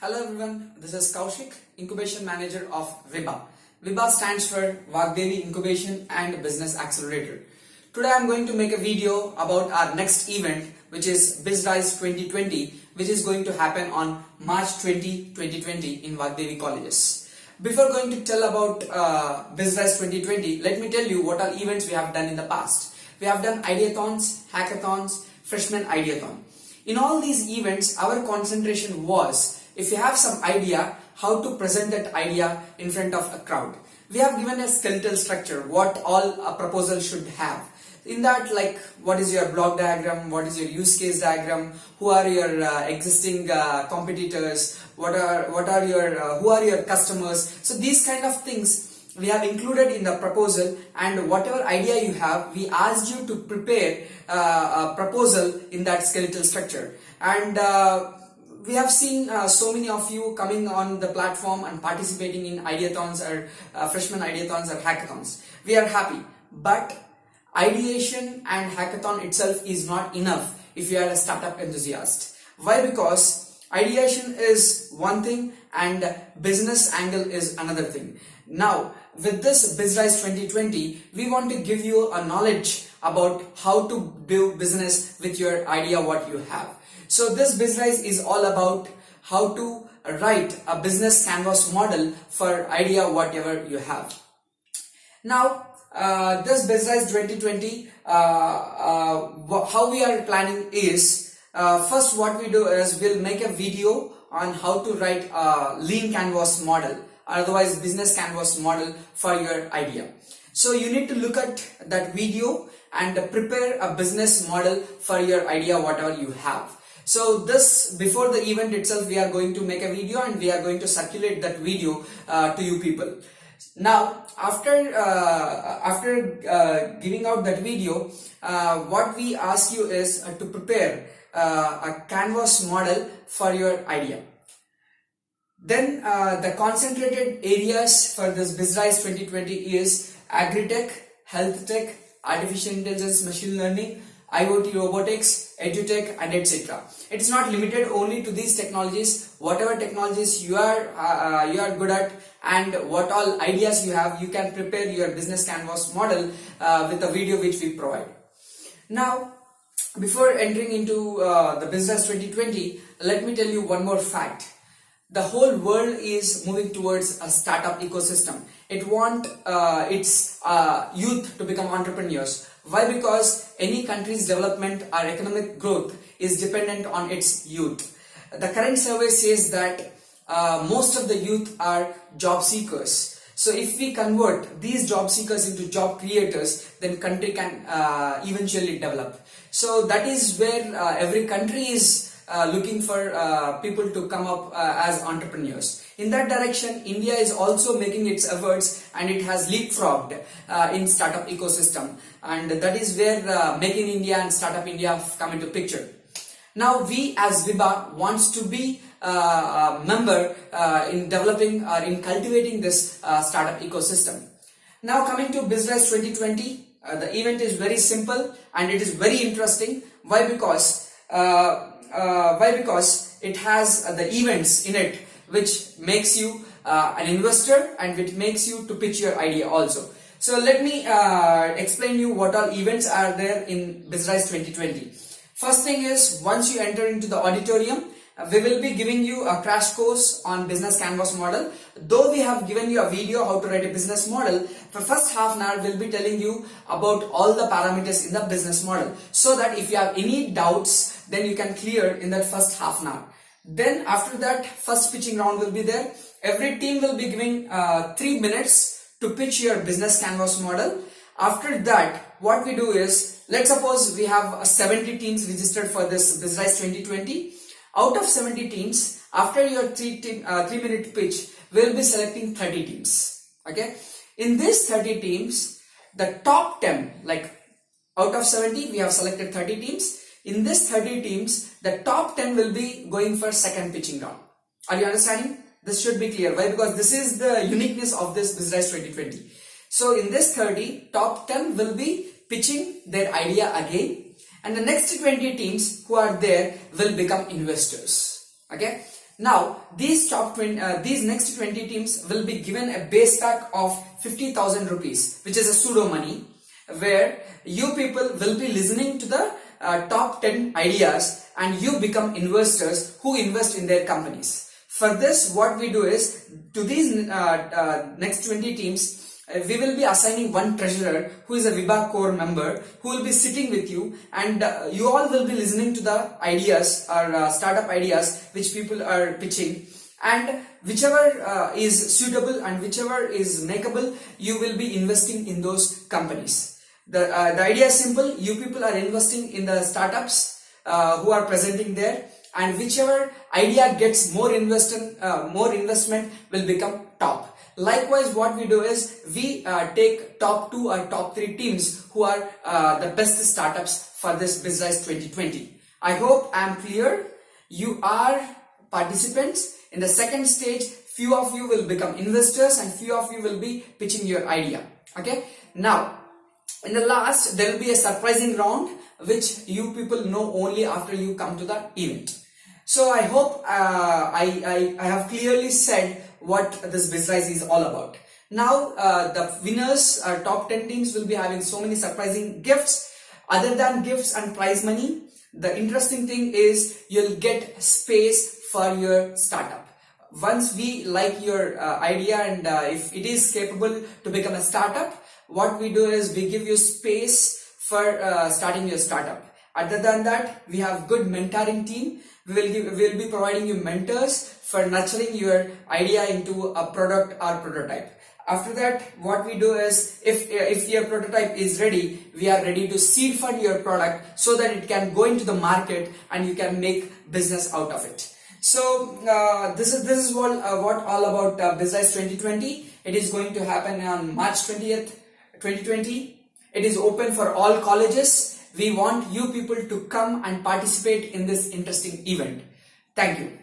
Hello everyone, this is Kaushik, Incubation Manager of VIBA. VIBA stands for Vaagdevi Incubation and Business Accelerator. Today I am going to make a video about our next event, which is BIZRISE2020, which is going to happen on March 20, 2020 in Vaagdevi colleges. Before going to tell about BIZRISE2020, let me tell you what all events we have done in the past. We have done ideathons, hackathons, freshman ideathon. In all these events, our concentration was if you have some idea, how to present that idea in front of a crowd. We have given a skeletal structure, what all a proposal should have. In that, like, what is your block diagram, what is your use case diagram, who are your existing competitors, who are your customers. So these kind of things we have included in the proposal, and whatever idea you have, we asked you to prepare a proposal in that skeletal structure. And we have seen so many of you coming on the platform and participating in ideathons or freshman ideathons or hackathons. We are happy, but ideation and hackathon itself is not enough if you are a startup enthusiast. Why? Because ideation is one thing and business angle is another thing. Now, with this BIZRISE 2020, we want to give you a knowledge about how to do business with your idea, what you have. So this BIZRISE is all about how to write a business canvas model for idea, whatever you have. Now, this BIZRISE 2020, how we are planning is, first what we do is we'll make a video on how to write a lean canvas model, otherwise business canvas model for your idea. So you need to look at that video and prepare a business model for your idea, whatever you have. So this, before the event itself, we are going to make a video and we are going to circulate that video to you people. Now, after giving out that video, what we ask you is to prepare a canvas model for your idea. Then the concentrated areas for this BIZRISE 2020 is agri-tech, health tech, artificial intelligence, machine learning, IoT, robotics, edutech, and etc. It is not limited only to these technologies. Whatever technologies you are good at and what all ideas you have, you can prepare your business canvas model with the video which we provide. Now, before entering into the BIZRISE 2020, let me tell you one more fact. The whole world is moving towards a startup ecosystem. It wants its youth to become entrepreneurs. Why? Because any country's development or economic growth is dependent on its youth. The current survey says that most of the youth are job seekers. So if we convert these job seekers into job creators, then country can eventually develop. So that is where every country is looking for people to come up as entrepreneurs. In that direction, India is also making its efforts and it has leapfrogged in startup ecosystem, and that is where Make in India and Startup India come into picture. Now we as VIBA wants to be a member in developing or in cultivating this startup ecosystem. Now coming to BIZRISE 2020, the event is very simple and it is very interesting. Why? Because it has the events in it which makes you an investor and which makes you to pitch your idea also. So let me explain you what all events are there in BIZRISE 2020. First thing is, once you enter into the auditorium, we will be giving you a crash course on business canvas model. Though we have given you a video how to write a business model, for first half an hour we'll be telling you about all the parameters in the business model, so that if you have any doubts, then you can clear in that first half an hour. Then after that, first pitching round will be there. Every team will be giving 3 minutes to pitch your business canvas model. After that, what we do is, let's suppose we have 70 teams registered for this BIZRISE 2020. Out of 70 teams, after your 3-minute pitch, we'll be selecting 30 teams. Okay. In these 30 teams, the top 10, like out of 70, we have selected 30 teams. In this 30 teams, the top 10 will be going for second pitching round. Are you understanding? This should be clear. Why? Because this is the uniqueness of this BIZRISE 2020. So in this 30, top 10 will be pitching their idea again, and the next 20 teams who are there will become investors. Okay. Now, these next 20 teams will be given a base pack of 50,000 rupees, which is a pseudo money, where you people will be listening to the top 10 ideas and you become investors who invest in their companies. For this, what we do is, to these next 20 teams, we will be assigning one treasurer who is a VIBA core member, who will be sitting with you, and you all will be listening to the ideas or startup ideas which people are pitching, and whichever is suitable and whichever is makeable, you will be investing in those companies. The idea is simple. You people are investing in the startups who are presenting there, and whichever idea gets more investment will become top. Likewise, what we do is we take top 2 or top 3 teams who are the best startups for this BIZRISE 2020. I hope I am clear. You are participants. In the second stage, few of you will become investors and few of you will be pitching your idea. Okay. Now, in the last, there will be a surprising round which you people know only after you come to the event. So I hope I have clearly said what this BIZRISE is all about. Now the winners, top 10 teams, will be having so many surprising gifts. Other than gifts and prize money, the interesting thing is you'll get space for your startup. Once we like your idea and if it is capable to become a startup, what we do is we give you space for starting your startup. Other than that, we have good mentoring team. We will be providing you mentors for nurturing your idea into a product or prototype. After that, what we do is, if your prototype is ready, we are ready to seed fund your product so that it can go into the market and you can make business out of it. So this is what all about BIZRISE 2020. It is going to happen on March 20th, 2020. It is open for all colleges. We want you people to come and participate in this interesting event. Thank you.